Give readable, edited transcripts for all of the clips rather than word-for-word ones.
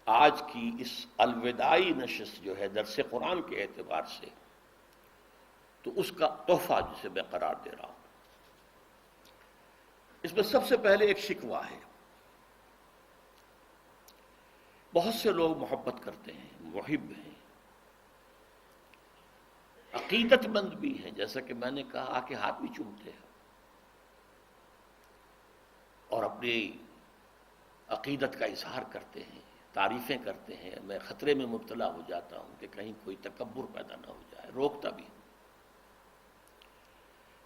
آج کی اس الوداعی نشست جو ہے درس قرآن کے اعتبار سے، تو اس کا تحفہ جسے میں قرار دے رہا ہوں، اس میں سب سے پہلے ایک شکوہ ہے۔ بہت سے لوگ محبت کرتے ہیں، محب ہیں، عقیدت مند بھی ہیں، جیسا کہ میں نے کہا آ کے ہاتھ بھی چومتے ہیں اور اپنی عقیدت کا اظہار کرتے ہیں، تعریفیں کرتے ہیں۔ میں خطرے میں مبتلا ہو جاتا ہوں کہ کہیں کوئی تکبر پیدا نہ ہو جائے، روکتا بھی ہوں،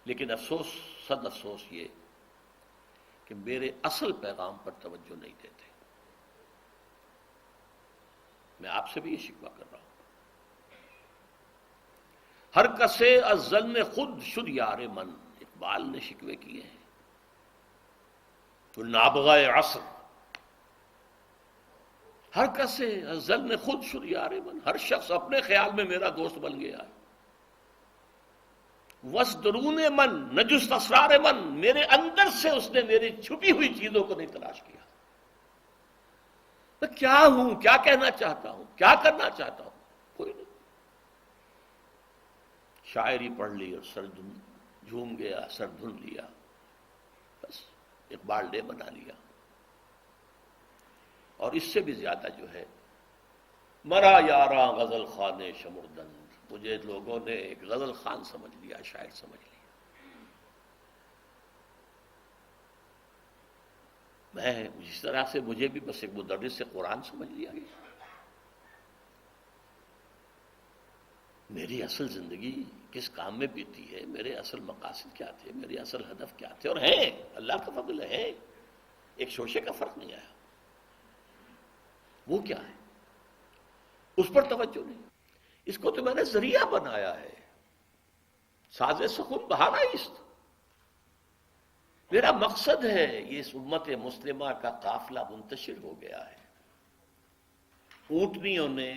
لیکن افسوس، صد افسوس یہ کہ میرے اصل پیغام پر توجہ نہیں دیتے۔ میں آپ سے بھی یہ شکوہ کر رہا ہوں۔ ہر کسے از ظن خود شد یار من، اقبال نے شکوے کیے ہیں۔ تو نابغہ عصر، ہر کسے از ظن خود شد یار من، ہر شخص اپنے خیال میں میرا دوست بن گیا ہے۔ وس درون من نجست اسرار من، میرے اندر سے اس نے میری چھپی ہوئی چیزوں کو نہیں تلاش کیا۔ میں کیا ہوں، کیا کہنا چاہتا ہوں، کیا کرنا چاہتا ہوں، کوئی نہیں۔ شاعری پڑھ لی اور سر جھوم گیا، سر دھن لیا، بس اقبال ڈے بنا لیا۔ اور اس سے بھی زیادہ جو ہے، مرا یاراں غزل خان شمردند، مجھے لوگوں نے ایک غزل خان سمجھ لیا، شاعر سمجھ لیا۔ میں جس طرح سے مجھے بھی بس ایک مدرس سے قرآن سمجھ لیا گیا۔ میری اصل زندگی کس کام میں بیتی ہے، میرے اصل مقاصد کیا تھے، میرے اصل ہدف کیا تھے، اور ہیں، اللہ کا فضل ہے، ایک شوشے کا فرق نہیں آیا۔ وہ کیا ہے، اس پر توجہ نہیں۔ اس کو تو میں نے ذریعہ بنایا ہے، ساز سخن بہانہ است۔ میرا مقصد ہے یہ اس امت مسلمہ کا قافلہ منتشر ہو گیا ہے۔ اونٹنیوں نے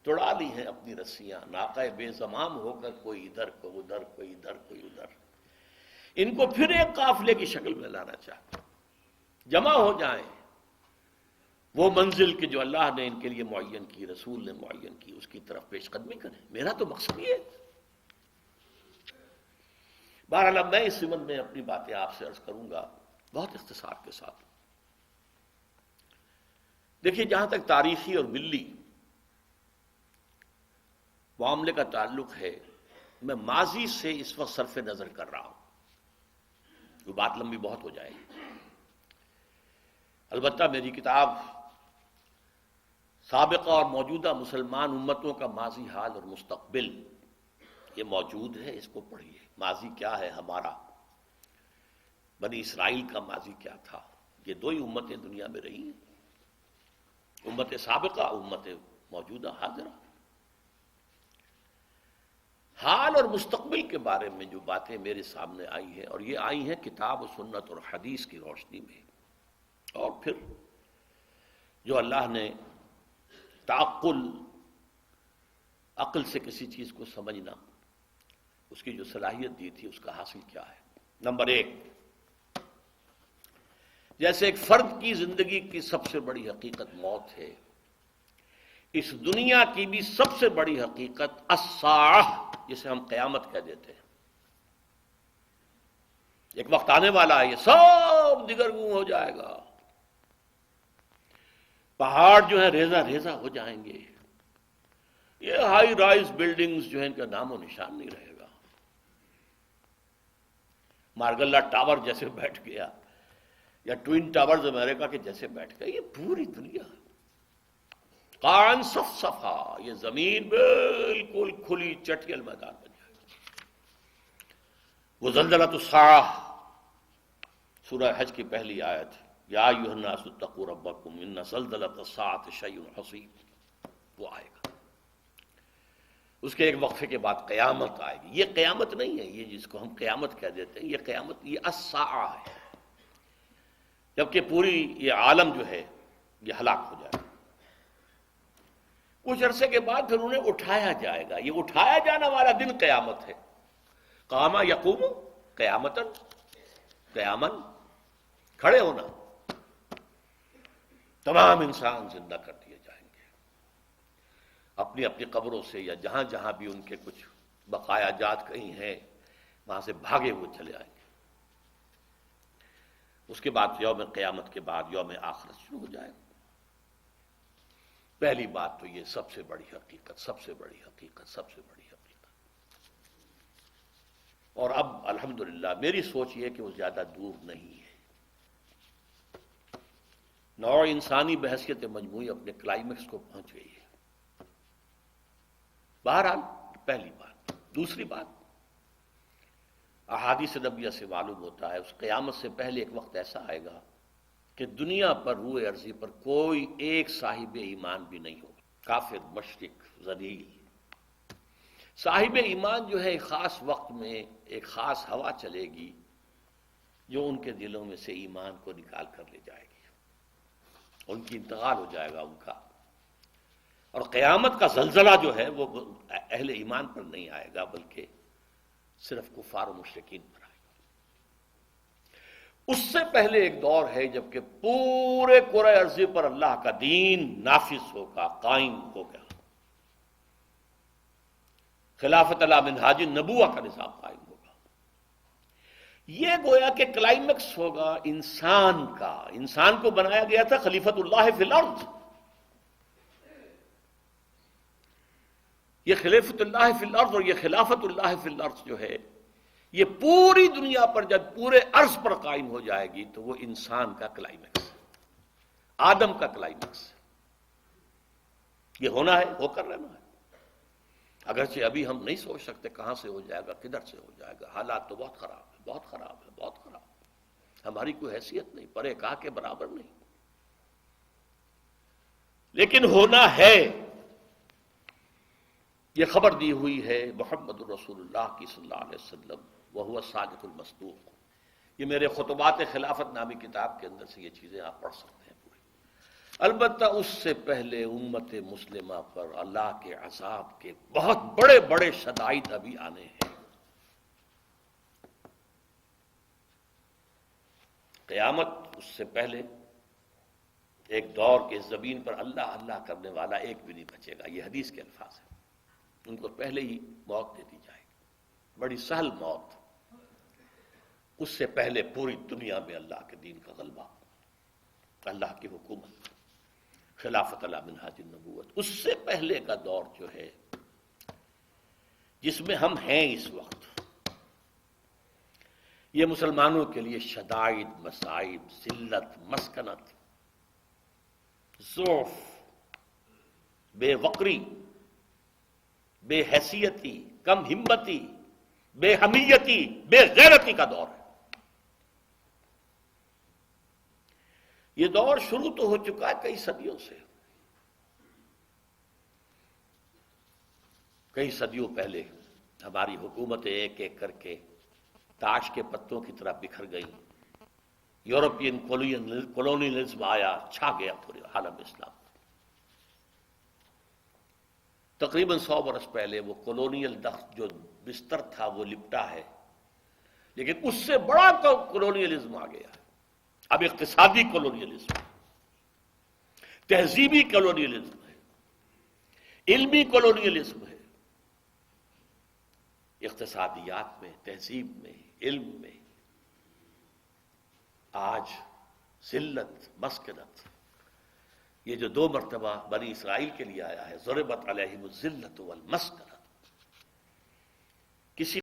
توڑا لی ہیں اپنی رسیاں، ناقہ بے زمام ہو کر کوئی ادھر کوئی ادھر، کوئی ادھر کوئی ادھر۔ ان کو پھر ایک قافلے کی شکل میں لانا چاہتا، جمع ہو جائیں، وہ منزل کہ جو اللہ نے ان کے لیے معین کی، رسول نے معین کی، اس کی طرف پیش قدمی کریں۔ میرا تو مقصد یہ ہے۔ بہرحال اب میں اس سمت میں اپنی باتیں آپ سے عرض کروں گا بہت اختصار کے ساتھ۔ دیکھیے، جہاں تک تاریخی اور ملی معاملے کا تعلق ہے، میں ماضی سے اس وقت صرف نظر کر رہا ہوں، وہ بات لمبی بہت ہو جائے گی۔ البتہ میری کتاب سابقہ اور موجودہ مسلمان امتوں کا ماضی، حال اور مستقبل یہ موجود ہے، اس کو پڑھیے۔ ماضی کیا ہے ہمارا، بنی اسرائیل کا ماضی کیا تھا، یہ دو ہی امتیں دنیا میں رہی ہیں، امت سابقہ، امت موجودہ حاضرہ۔ حال اور مستقبل کے بارے میں جو باتیں میرے سامنے آئی ہیں، اور یہ آئی ہیں کتاب و سنت اور حدیث کی روشنی میں، اور پھر جو اللہ نے تعقل، عقل سے کسی چیز کو سمجھنا، اس کی جو صلاحیت دی تھی، اس کا حاصل کیا ہے۔ نمبر ایک، جیسے ایک فرد کی زندگی کی سب سے بڑی حقیقت موت ہے، اس دنیا کی بھی سب سے بڑی حقیقت الساعہ، جسے ہم قیامت کہہ دیتے ہیں۔ ایک وقت آنے والا ہے، یہ سب دگرگوں ہو جائے گا، پہاڑ جو ہیں ریزہ ریزہ ہو جائیں گے، یہ ہائی رائز بلڈنگز جو ہیں ان کا نام و نشان نہیں رہے گا۔ مارگلہ ٹاور جیسے بیٹھ گیا، یا ٹوئن ٹاورز امریکہ کے جیسے بیٹھ گیا، یہ پوری دنیا قاعن صفصفا، یہ زمین بالکل کھلی چٹیل میدان بن جائے گا۔ وہ زلزلۃ الساعہ، سورہ حج کی پہلی آیت، یا ایھا الناس اتقوا ربکم ان زلزلۃ الساعۃ شیء عظیم، وہ آئے گا۔ اس کے ایک وقفے کے بعد قیامت آئے گی۔ یہ قیامت نہیں ہے، یہ جس کو ہم قیامت کہہ دیتے ہیں، یہ قیامت، یہ الساعہ ہے، جبکہ پوری یہ عالم جو ہے یہ ہلاک ہو جائے گا۔ کچھ عرصے کے بعد پھر انہیں اٹھایا جائے گا، یہ اٹھایا جانے والا دن قیامت ہے۔ قام یقوم قیامتاً، قیامن، کھڑے ہونا، تمام انسان زندہ کر دیے جائیں گے۔ اپنی اپنی قبروں سے یا جہاں جہاں بھی ان کے کچھ بقایا جات کہیں ہیں وہاں سے بھاگے ہوئے چلے آئیں گے۔ اس کے بعد یوم قیامت کے بعد یوم آخرت شروع ہو جائے گا۔ پہلی بات تو یہ سب سے بڑی حقیقت، سب سے بڑی حقیقت، سب سے بڑی حقیقت۔ اور اب الحمدللہ میری سوچ یہ کہ وہ زیادہ دور نہیں ہے۔ نوع انسانی بحثیت مجموعی اپنے کلائمیکس کو پہنچ گئی ہے۔ بہرحال پہلی بات۔ دوسری بات، احادیث نبویہ سے معلوم ہوتا ہے اس قیامت سے پہلے ایک وقت ایسا آئے گا کہ دنیا پر روئے ارضی پر کوئی ایک صاحب ایمان بھی نہیں ہوگا، کافر، مشرک، ذلیل۔ صاحب ایمان جو ہے ایک خاص وقت میں ایک خاص ہوا چلے گی جو ان کے دلوں میں سے ایمان کو نکال کر لے جائے گی، ان کی انتقال ہو جائے گا ان کا۔ اور قیامت کا زلزلہ جو ہے وہ اہل ایمان پر نہیں آئے گا بلکہ صرف کفار و مشرکین پر آئے گا۔ اس سے پہلے ایک دور ہے جبکہ پورے کرۂ ارضی پر اللہ کا دین نافذ ہوگا، قائم ہوگا، خلافت علی منہاج النبوہ کا نظام قائم ہوگا۔ یہ گویا کہ کلائمیکس ہوگا انسان کا۔ انسان کو بنایا گیا تھا خلیفۃ اللہ فی الارض۔ یہ خلیفۃ اللہ فی الارض اور یہ خلافت اللہ فی الارض جو ہے یہ پوری دنیا پر جب پورے عرض پر قائم ہو جائے گی تو وہ انسان کا کلائمیکس، آدم کا کلائمیکس۔ یہ ہونا ہے، ہو کر رہنا ہے۔ اگرچہ ابھی ہم نہیں سوچ سکتے کہاں سے ہو جائے گا، کدھر سے ہو جائے گا۔ حالات تو بہت خراب ہے، بہت خراب ہے، بہت خراب ہے۔ ہماری کوئی حیثیت نہیں، پرے کہا کے برابر نہیں، لیکن ہونا ہے۔ یہ خبر دی ہوئی ہے محمد الرسول اللہ کی صلی اللہ علیہ وسلم وہو الصادق المصدوق۔ یہ میرے خطبات خلافت نامی کتاب کے اندر سے یہ چیزیں آپ پڑھ سکتے ہیں پوری۔ البتہ اس سے پہلے امت مسلمہ پر اللہ کے عذاب کے بہت بڑے بڑے شدائد ابھی آنے ہیں۔ قیامت اس سے پہلے ایک دور کے زمین پر اللہ اللہ کرنے والا ایک بھی نہیں بچے گا۔ یہ حدیث کے الفاظ ہیں۔ ان کو پہلے ہی موت دے دی جائے گی، بڑی سہل موت۔ اس سے پہلے پوری دنیا میں اللہ کے دین کا غلبہ، اللہ کی حکومت، خلافت علی منہاج النبوت۔ اس سے پہلے کا دور جو ہے جس میں ہم ہیں اس وقت، یہ مسلمانوں کے لیے شدائد، مصائب، ذلت، مسکنت، ضعف، بے وقری، بے حیثیتی، کم ہمتی، بے حمیتی، بے غیرتی کا دور ہے۔ یہ دور شروع تو ہو چکا ہے کئی صدیوں سے۔ کئی صدیوں پہلے ہماری حکومتیں ایک ایک کر کے تاش کے پتوں کی طرح بکھر گئی۔ یورپین کولونیلزم آیا، چھا گیا پورے عالم اسلام۔ تقریباً 100 برس پہلے وہ کولونیل دخت جو بستر تھا وہ لپٹا ہے، لیکن اس سے بڑا کولونیلزم آ گیا ہے۔ اب اقتصادی کولونیلزم، تہذیبی کولونیلزم ہے، علمی کولونیلزم ہے۔ اقتصادیات میں، تہذیب میں، علم میں آج ذلت، مسکنت، یہ جو 2 مرتبہ بنی اسرائیل کے لیے آیا ہے، ضربت علیہم الذلۃ والمسکنۃ، کسی